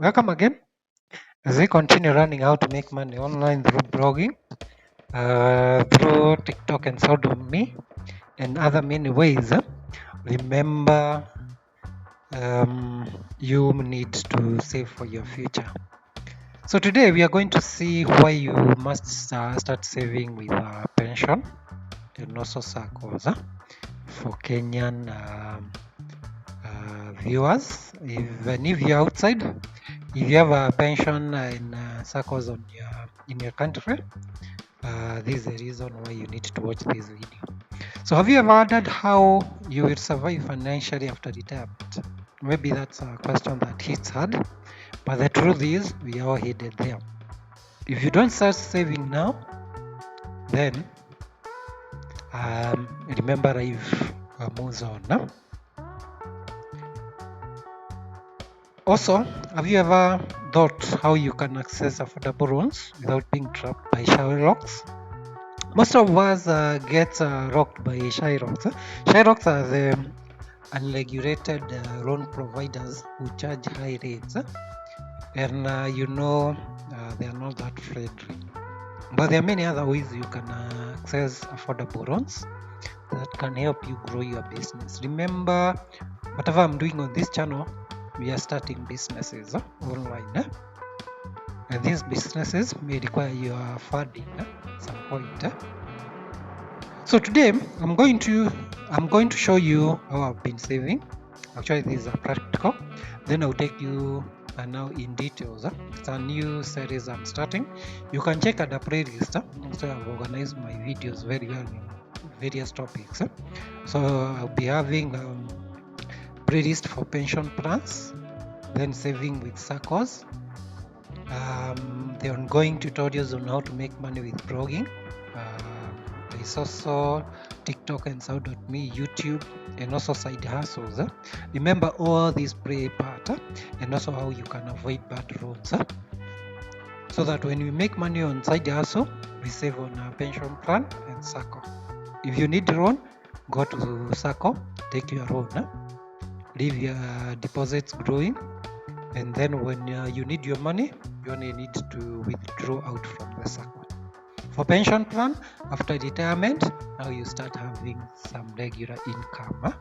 Welcome again as we continue learning how to make money online through blogging, through TikTok and me, and other many ways. Remember, you need to save for your future. So today we are going to see why you must start saving with pension and also SACCOs for Kenyan viewers. Even if you're outside, if you have a pension in SACCOs in your country, this is the reason why you need to watch this video. So have you ever wondered how you will survive financially after retirement? Maybe that's a question that hits hard, but the truth is we are all headed there. If you don't start saving now, then remember life moves on. No? Also, have you ever thought how you can access affordable loans without being trapped by Sherlock's? Most of us get rocked by Sherlock's. Sherlock's are the unregulated loan providers who charge high rates, and they are not that friendly. But there are many other ways you can access affordable loans that can help you grow your business. Remember, whatever I'm doing on this channel, we are starting businesses online, and these businesses may require your funding at some point. So today I'm going to show you how I've been saving. Actually, these are practical. Then I'll take you now in details. It's a new series I'm starting. You can check at the playlist. So I've organized my videos very well in various topics. So I'll be having playlist for pension plans, then saving with SACCOs, the ongoing tutorials on how to make money with blogging. There's also TikTok and me, YouTube, and also side hustles. Remember, all these play a part, and also how you can avoid bad loans. So that when we make money on side hustle, we save on our pension plan and SACCO. If you need a loan, go to SACCO, take your loan, leave your deposits growing, and then when you need your money, you only need to withdraw out from the SACCO. For pension plan, after retirement, now you start having some regular income.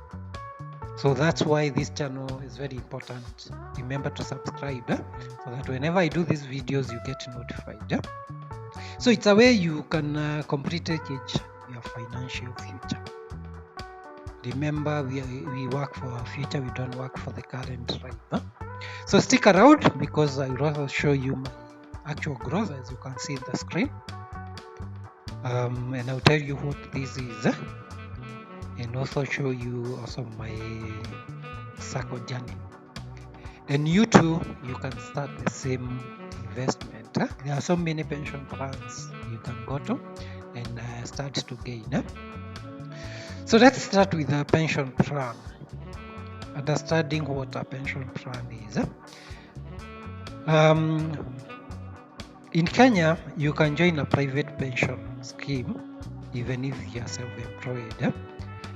So that's why this channel is very important. Remember to subscribe so that whenever I do these videos, you get notified. So it's a way you can completely change your financial future. Remember, we work for our future, we don't work for the current life. So stick around because I will also show you my actual growth, as you can see in the screen. And I'll tell you what this is, and also show you also my SACCO journey. And you too, you can start the same investment. There are so many pension plans you can go to and start to gain. So let's start with a pension plan. Understanding what a pension plan is. In Kenya, you can join a private pension scheme even if you are self-employed.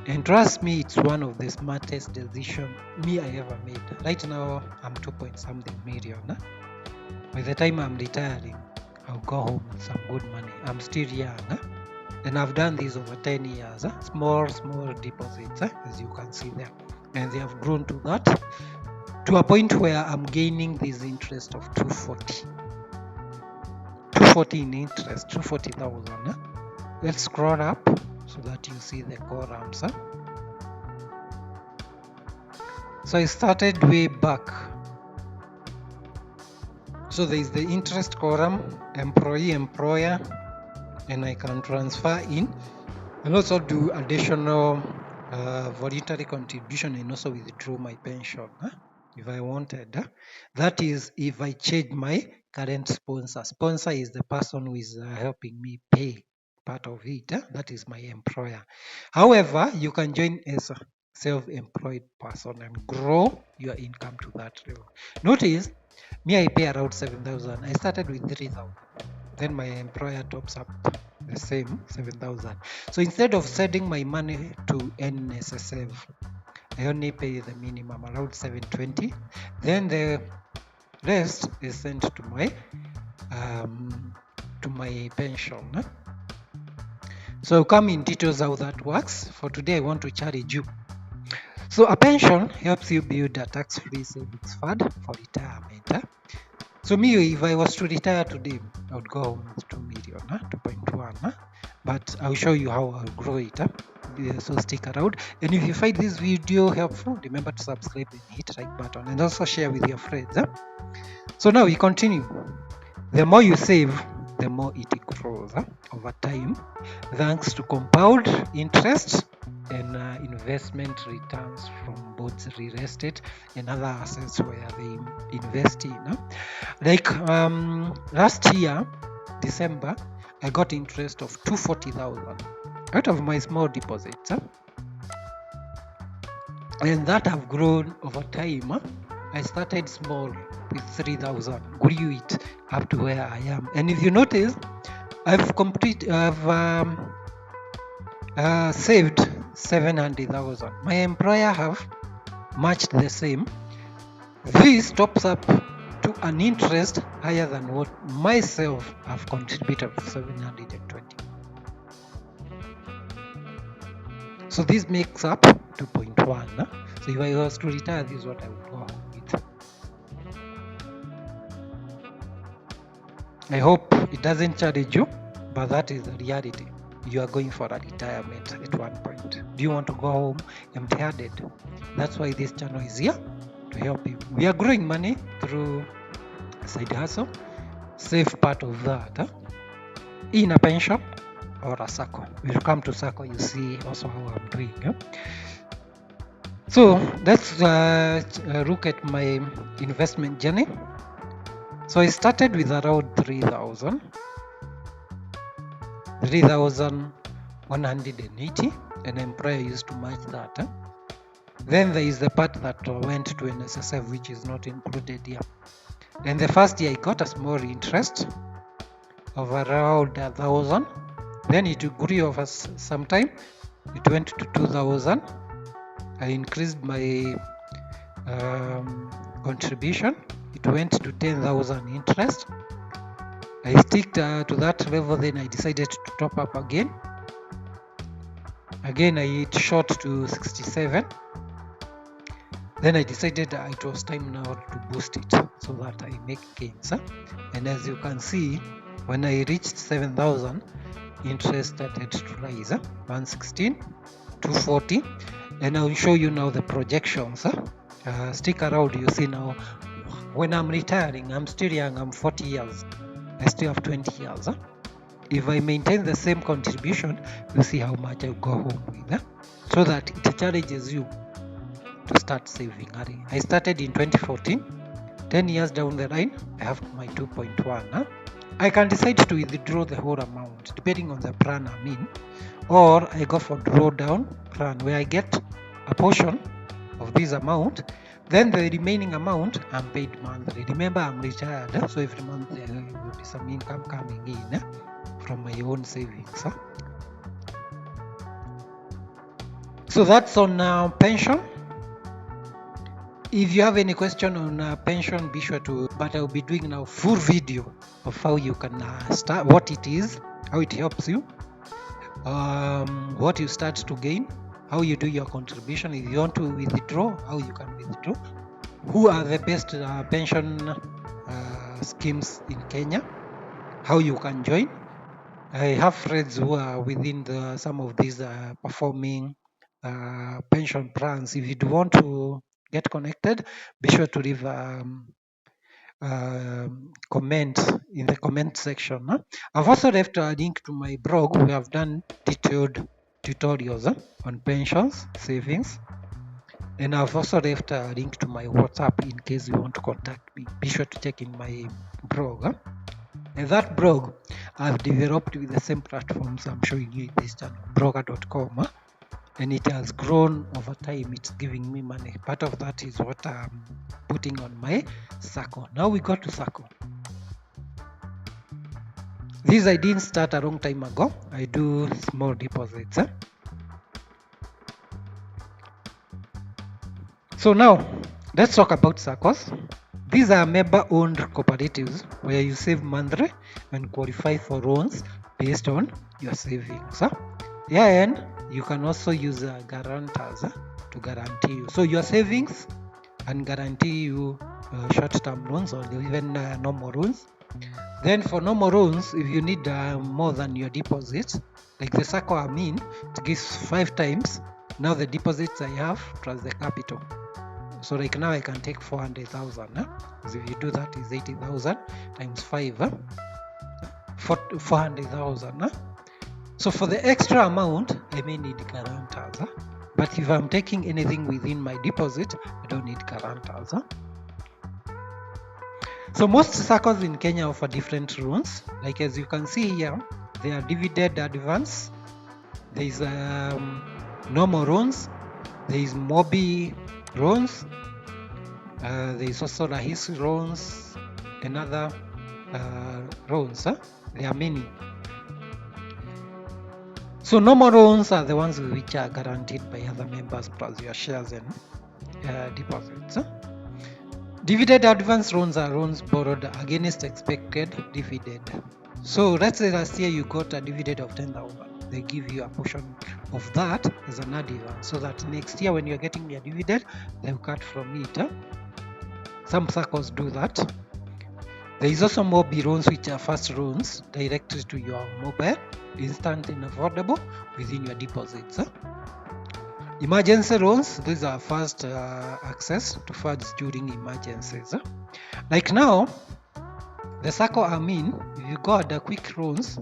And trust me, it's one of the smartest decisions I ever made. Right now, I'm 2.something million. By the time I'm retiring, I'll go home with some good money. I'm still young. And I've done this over 10 years. Small deposits, as you can see there. And they have grown to that, to a point where I'm gaining this interest of 240 in interest, 240,000. Let's scroll up so that you see the columns. So I started way back. So there is the interest column, employee, employer, and I can transfer in and also do additional voluntary contribution and also withdraw my pension if I wanted. That is if I change my current sponsor. Sponsor is the person who is helping me pay part of it. That is my employer. However, you can join as a self-employed person and grow your income to that level. Notice, I pay around 7,000. I started with 3,000. Then my employer tops up the same 7,000. So instead of sending my money to NSSF, I only pay the minimum around 720. Then the Rest is sent to my pension. So come in details how that works. For today, I want to challenge you. So a pension helps you build a tax-free savings fund for retirement. So me, if I was to retire today, I would go home with 2 million, 2.1. But I'll show you how I'll grow it. Yeah, so stick around. And if you find this video helpful, remember to subscribe and hit like button, and also share with your friends. So now we continue. The more you save, the more it grows over time, thanks to compound interest and investment returns from both real estate and other assets where they invest in. Like last year, December, I got interest of 240,000 out of my small deposits, and that have grown over time. I started small with 3,000, grew it up to where I am. And if you notice, I've saved 700,000. My employer have matched the same. This tops up to an interest higher than what myself have contributed of 720. So this makes up 2.1. So if I was to retire, this is what I would go home with. I hope it doesn't challenge you, but that is the reality. You are going for a retirement at one point. Do you want to go home empty-handed? That's why this channel is here, to help you. We are growing money through side hustle. Save part of that in a pension or a SACCO. If you come to SACCO, you see also how I'm doing. So let's look at my investment journey. So I started with around 3,180, and employer used to match that. Then there is the part that went to NSSF, which is not included here. And the first year I got a small interest of around 1,000. Then it grew over some time. It went to 2,000. I increased my contribution. It went to 10,000 interest. I stick to that level. Then I decided to top up again. It shot to 67. Then I decided it was time now to boost it so that I make gains. And as you can see, when I reached 7,000, interest started to rise. 116, 240, and I'll show you now the projections. Stick around. You see now, when I'm retiring, I'm still young. I'm 40 years. I still have 20 years. If I maintain the same contribution, you see how much I'll go home with. So that it challenges you to start saving early. I started in 2014. 10 years down the line, I have my 2.1. I can decide to withdraw the whole amount depending on the plan I'm in, or I go for drawdown plan where I get a portion of this amount, then the remaining amount I'm paid monthly. Remember, I'm retired, so every month there will be some income coming in from my own savings. So that's on pension. If you have any question on pension, be sure to, but I'll be doing now full video of how you can start, what it is, how it helps you, what you start to gain, how you do your contribution. If you want to withdraw, how you can withdraw, who are the best pension schemes in Kenya, how you can join. I have friends who are within some of these performing pension plans. If you do want to get connected, be sure to leave comment in the comment section. I've also left a link to my blog. We have done detailed tutorials on pensions, savings, and I've also left a link to my WhatsApp in case you want to contact me. Be sure to check in my blog. And that blog I've developed with the same platforms I'm showing you in this channel, blogger.com, and it has grown over time. It's giving me money. Part of that is what I'm putting on my SACCO. Now we go to SACCO. This I didn't start a long time ago. I do small deposits. So now let's talk about SACCOs. These are member-owned cooperatives where you save monthly and qualify for loans based on your savings. And you can also use guarantors to guarantee you. So your savings and guarantee you short-term loans or even normal loans. Then for normal loans, if you need more than your deposits, like the SACCO it gives 5 times now the deposits I have plus the capital. So like now I can take 400,000. Because if you do that, is 80,000 times 5, 400,000. So for the extra amount, I may need guarantors. But if I'm taking anything within my deposit, I don't need guarantors. So most SACCOs in Kenya offer different loans. Like as you can see here, there are dividend advance, there is normal loans, there is Mobi loans, there is also Rahisi loans and other loans. There are many. So normal loans are the ones which are guaranteed by other members plus your shares and deposits. Dividend advance loans are loans borrowed against expected dividend. So let's say last year you got a dividend of 10,000. They give you a portion of that as an advance, so that next year when you're getting your dividend, they'll cut from it. Some SACCOs do that. There is also Mobi loans, which are fast loans directly to your mobile, instant and affordable within your deposits. Emergency loans, these are fast access to funds during emergencies. Like now, the SACCO if you go at the quick loans,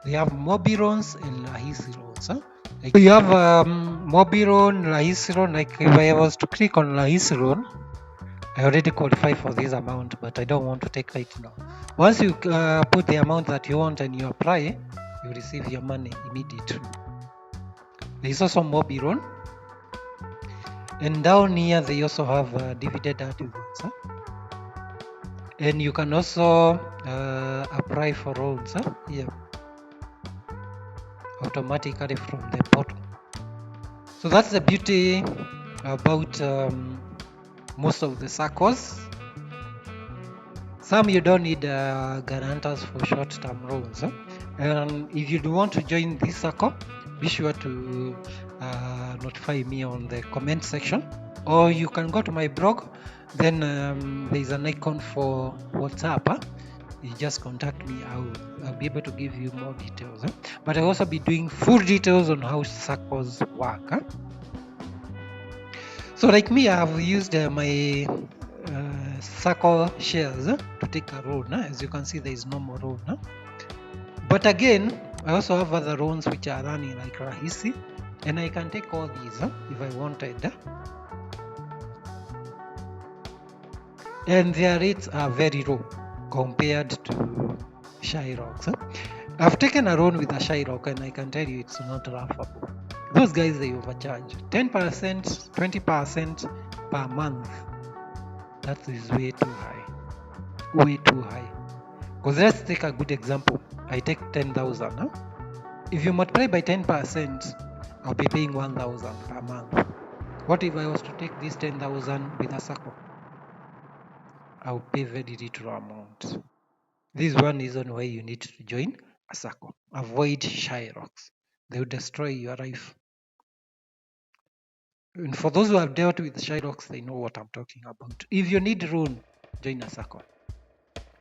they have Mobi loans and Rahisi loans. Like you have Mobi loan, Rahisi loan. Like if I was to click on Rahisi loan, I already qualify for this amount, but I don't want to take right now. Once you put the amount that you want and you apply, you receive your money immediately. There is also Mobi loan. And down here, they also have dividend advance. And you can also apply for loans here automatically from the portal. So that's the beauty about most of the SACCOs. Some you don't need guarantors for short-term loans. And if you do want to join this SACCO, be sure to notify me on the comment section, or you can go to my blog. Then there's an icon for WhatsApp. You just contact me. I'll be able to give you more details. But I'll also be doing full details on how SACCOs work. So like me, I have used my SACCO shares to take a loan. As you can see, there is no more loan. But again, I also have other loans which are running like Rahisi, and I can take all these if I wanted. And their rates are very low compared to Shyrocks. I've taken a loan with a Shyrock, and I can tell you it's not laughable. Those guys, they overcharge 10%, 20% per month. That is way too high. Way too high. Because let's take a good example. I take 10,000. If you multiply by 10%, I'll be paying 1,000 per month. What if I was to take this 10,000 with a SACCO? I'll pay very little amount. This is one reason why you need to join a SACCO. Avoid Shyrocks. They will destroy your life. And for those who have dealt with Shyrocks, they know what I'm talking about. If you need loan, join a SACCO.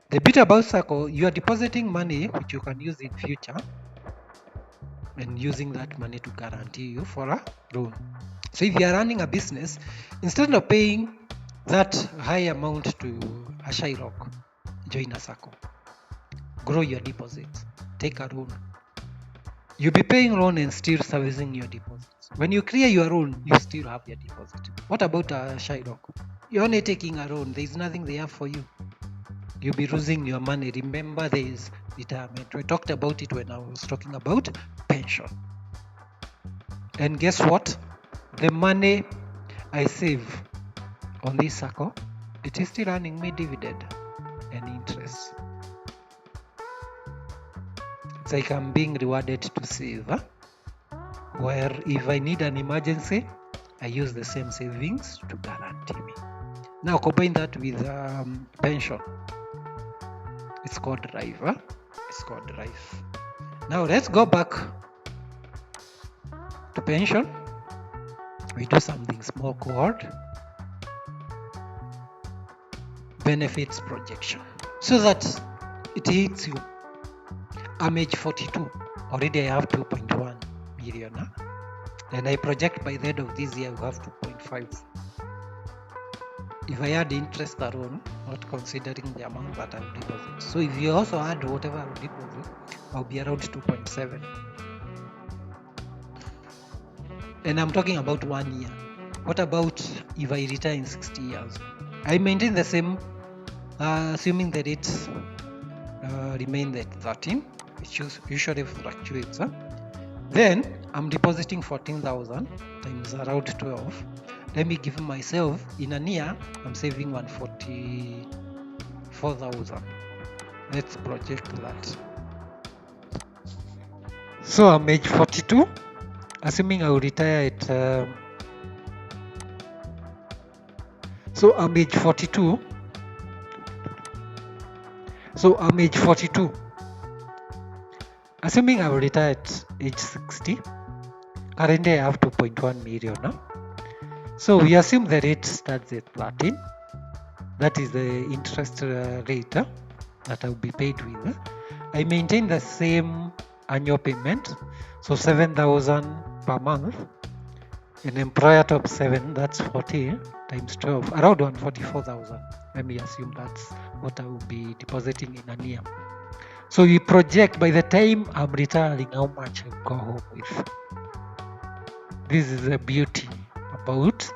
The bit about SACCO, you are depositing money which you can use in future, and using that money to guarantee you for a loan. So if you are running a business, instead of paying that high amount to a Shyrock, join a SACCO. Grow your deposits. Take a loan. You'll be paying loan and still servicing your deposits. When you clear your loan, you still have your deposit. What about a Shyrock? You're only taking a loan. There's nothing they have for you. You'll be losing your money. Remember, there is retirement. We talked about it when I was talking about pension. And guess what? The money I save on this SACCO, it is still earning me dividend and interest. It's like I'm being rewarded to save. Where if I need an emergency, I use the same savings to guarantee me. Now combine that with pension. It's called drive. It's called drive. Now let's go back to pension. We do something small called benefits projection, so that it hits you. I'm age 42. Already I have 2.1 million. And I project by the end of this year I will have 2.5. If I add interest alone, not considering the amount that I will deposit. So if you also add whatever I will deposit, I'll be around 2.7. And I'm talking about 1 year. What about if I retire in 60 years? I maintain the same, assuming the rates remain at 13, which usually fluctuates. Then I'm depositing 14,000 times around 12. Let me give myself, in a year, I'm saving 144,000. Let's project that. So I'm age 42, assuming I will retire at. So I'm age 42. Assuming I will retire at age 60. Currently I have 2.1 million now. So we assume the rate starts at 13. That is the interest rate that I will be paid with. I maintain the same annual payment, so 7,000 per month. An employer top 7, that's 40 times 12, around 144,000. Let me assume that's what I will be depositing in a year. So we project by the time I'm retiring how much I'll go home with. This is the beauty about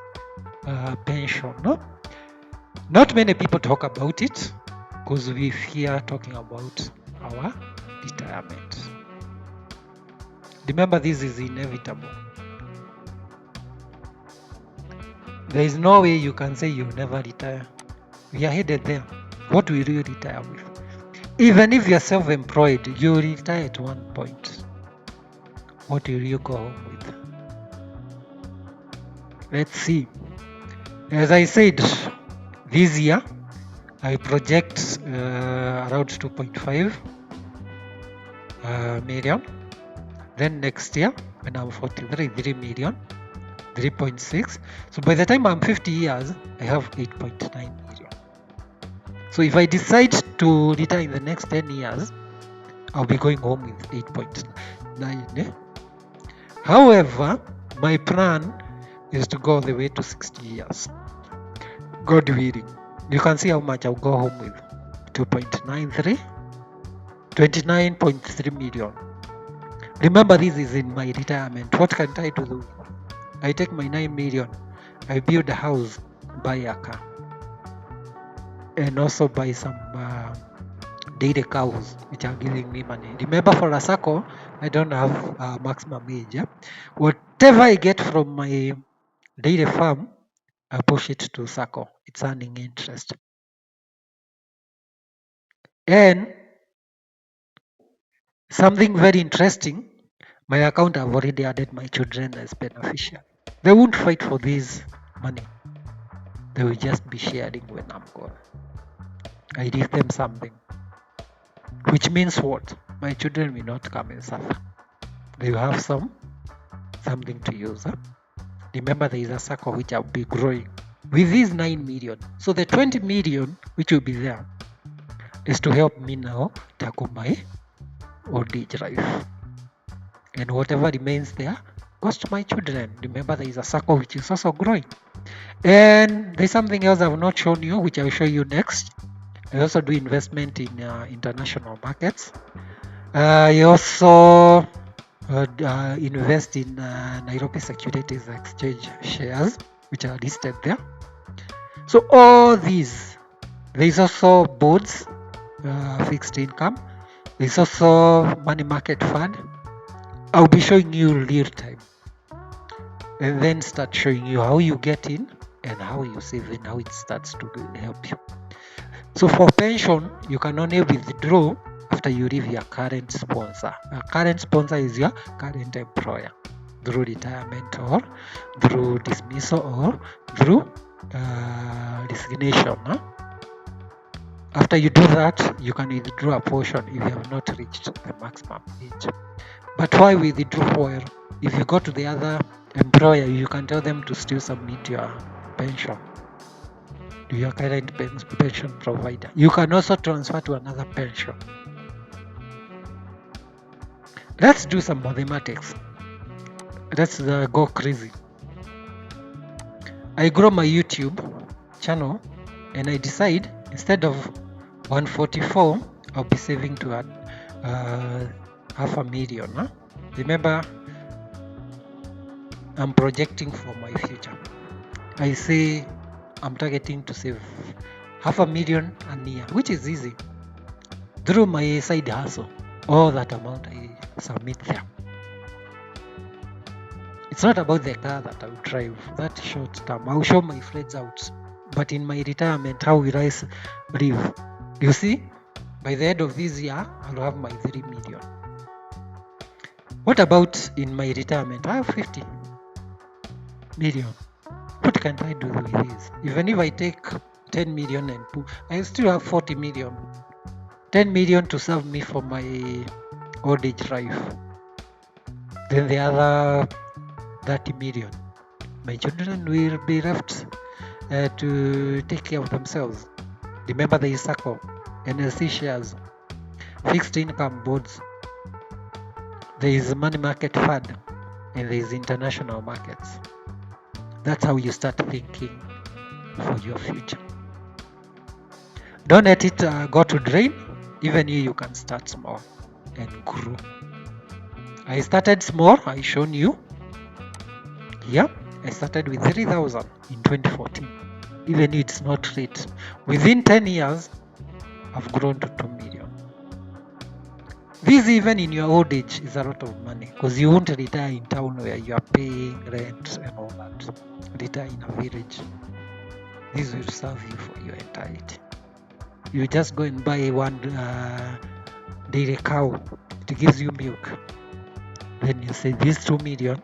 pension. No? Not many people talk about it because we fear talking about our retirement. Remember, this is inevitable. There is no way you can say you'll never retire. We are headed there. What will you retire with? Even if you're self-employed, you'll retire at one point. What will you go home with? Let's see. As I said, this year I project around 2.5 million. Then next year, when I'm 43, 3 million, 3.6. So by the time I'm 50 years, I have 8.9 million. So if I decide to retire in the next 10 years, I'll be going home with 8.9. However, my plan is to go all the way to 60 years. God willing. You can see how much I'll go home with. 2.93, 29.3 million. Remember, this is in my retirement. What can I do? I take my 9 million, I build a house, buy a car, and also buy some dairy cows, which are giving me money. Remember, for a SACCO, I don't have maximum age. Whatever I get from my dairy farm, I push it to SACCO. It's earning interest. And something very interesting, my account, I've already added my children as beneficiary. They won't fight for this money. They will just be sharing when I'm gone. I give them something. Which means what? My children will not come and suffer. They will have something to use. Remember, there is a SACCO which will be growing with these 9 million. So the 20 million which will be there is to help me now tackle my old age life. And whatever remains there goes to my children. Remember, there is a SACCO which is also growing. And there's something else I've not shown you, which I'll show you next. I also do investment in international markets. I also invest in Nairobi Securities Exchange shares, which are listed there. So all these, there's also bonds, fixed income. There's also money market fund. I'll be showing you real time, and then start showing you how you get in and how you save and how it starts to help you. So for pension, you can only withdraw after you leave your current sponsor. A current sponsor is your current employer, through retirement or through dismissal or through resignation. Huh? After you do that, you can withdraw a portion if you have not reached the maximum age. But why withdraw? If you go to the other employer, you can tell them to still submit your pension to your current pension provider. You can also transfer to another pension. Let's do some mathematics. Let's go crazy. I grow my YouTube channel and I decide instead of 144, I'll be saving to $500,000. Huh? Remember, I'm projecting for my future. I say I'm targeting to save $500,000 a year, which is easy through my side hustle. All that amount I submit there. It's not about the car that I will drive. That's short term. I'll show my friends out. But in my retirement, how will I live? You see, by the end of this year, I'll have my 3 million. What about in my retirement? I have 50 million. What can I do with this? Even if I take 10 million and put, I still have 40 million. 10 million to serve me for my old age life. Then the other 30 million. My children will be left to take care of themselves. Remember, there is SACCO, NLC shares, fixed income bonds, there is money market fund, and there is international markets. That's how you start thinking for your future. Don't let it go to drain. Even you can start small and grow. I started small. I shown you. Yeah, I started with 3,000 in 2014. Even it's not late. Within 10 years, I've grown to 2 million. This, even in your old age, is a lot of money because you won't retire in town where you are paying rent and all that. Retire in a village. This will serve you for your entirety. You just go and buy one dairy cow. It gives you milk. Then you say, this 2 million,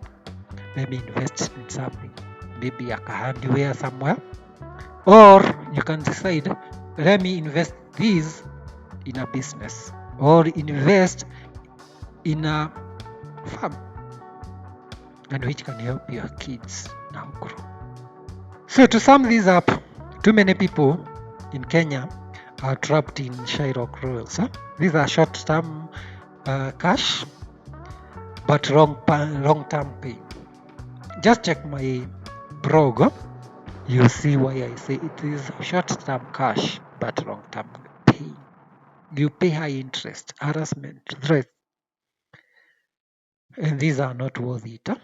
let me invest in something. Maybe a handwear somewhere. Or you can decide, let me invest this in a business. Or invest in a farm. And which can help your kids now grow. So to sum this up, too many people in Kenya are trapped in Shylock rules. Huh? These are short-term cash, but long-term pay. Just check my blog. Huh? You'll see why I say it is short-term cash, but long-term pay. You pay high interest, harassment, threat, and these are not worth it. Huh?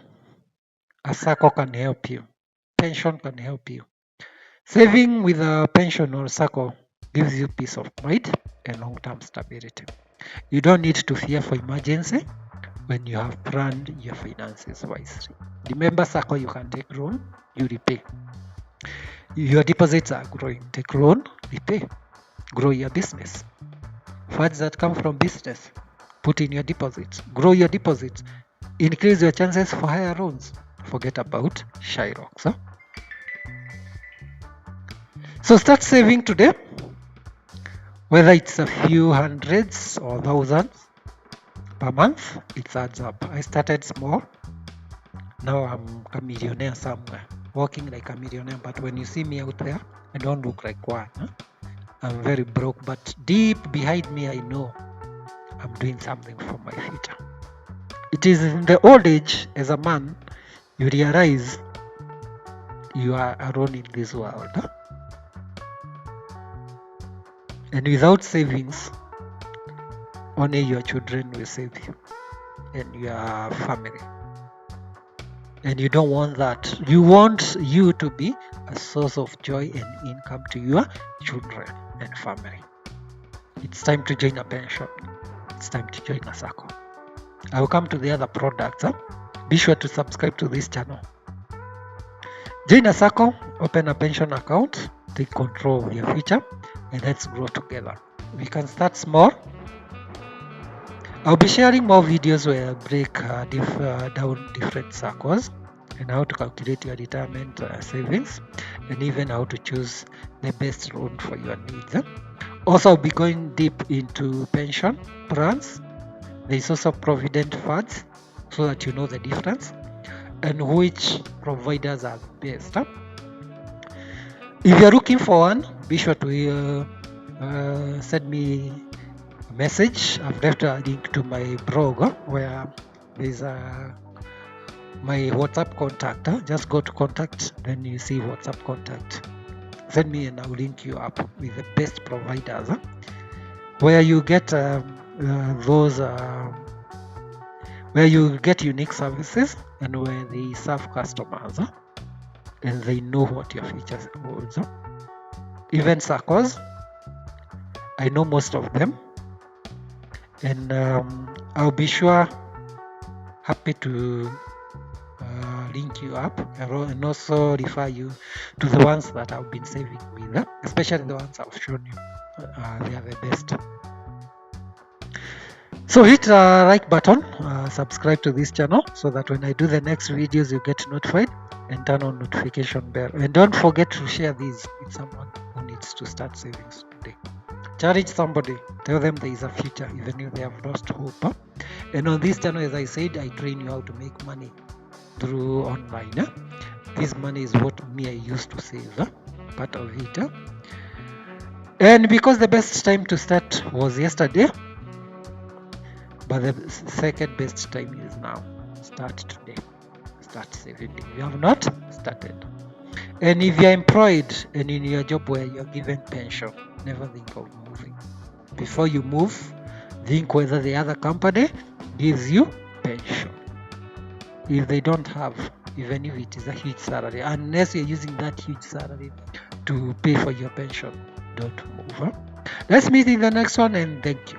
A SACCO can help you. Pension can help you. Saving with a pension or SACCO gives you peace of mind and long-term stability. You don't need to fear for emergency when you have planned your finances wisely. Remember, SACCO, you can take loan, you repay. Your deposits are growing. Take loan, repay. Grow your business. Funds that come from business, put in your deposits. Grow your deposits. Increase your chances for higher loans. Forget about Shyrocks. Huh? So start saving today. Whether it's a few hundreds or thousands per month, it adds up. I started small. Now I'm a millionaire somewhere, walking like a millionaire. But when you see me out there, I don't look like one. Huh? I'm very broke, but deep behind me, I know I'm doing something for my future. It is in the old age, as a man, you realize you are alone in this world. Huh? And without savings, only your children will save you and your family. And you don't want that. You want you to be a source of joy and income to your children and family. It's time to join a pension. It's time to join a SACCO. I will come to the other products. Huh? Be sure to subscribe to this channel. Join a SACCO, open a pension account, take control of your future, and let's grow together. We can start small. I'll be sharing more videos where I break down different SACCOs and how to calculate your retirement savings, and even how to choose the best loan for your needs. Also, I'll be going deep into pension plans. There's also provident funds, so that you know the difference and which providers are best. If you're looking for one, be sure to send me a message. I've left a link to my blog where there's my WhatsApp contact. Just go to contact, then you see WhatsApp contact. Send me and I'll link you up with the best providers where you get those where you get unique services and where they serve customers and they know what your future holds. Even SACCOs, I know most of them, and I'll be sure happy to link you up and also refer you to the ones that I've been saving with, especially the ones I've shown you. They are the best. So hit the like button, subscribe to this channel so that when I do the next videos you get notified, and turn on notification bell. And don't forget to share these with someone who needs to start savings today. Challenge somebody, tell them there is a future even if they have lost hope. And on this channel, as I said, I train you how to make money through online. This money is what I used to save, part of it. And because the best time to start was yesterday, but the second best time is now. Start today. Start saving. If you have not started. And if you're employed and in your job where you're given pension, never think of moving. Before you move, think whether the other company gives you pension. If they don't have, even if it is a huge salary, unless you're using that huge salary to pay for your pension, don't move. Let's meet in the next one, and thank you.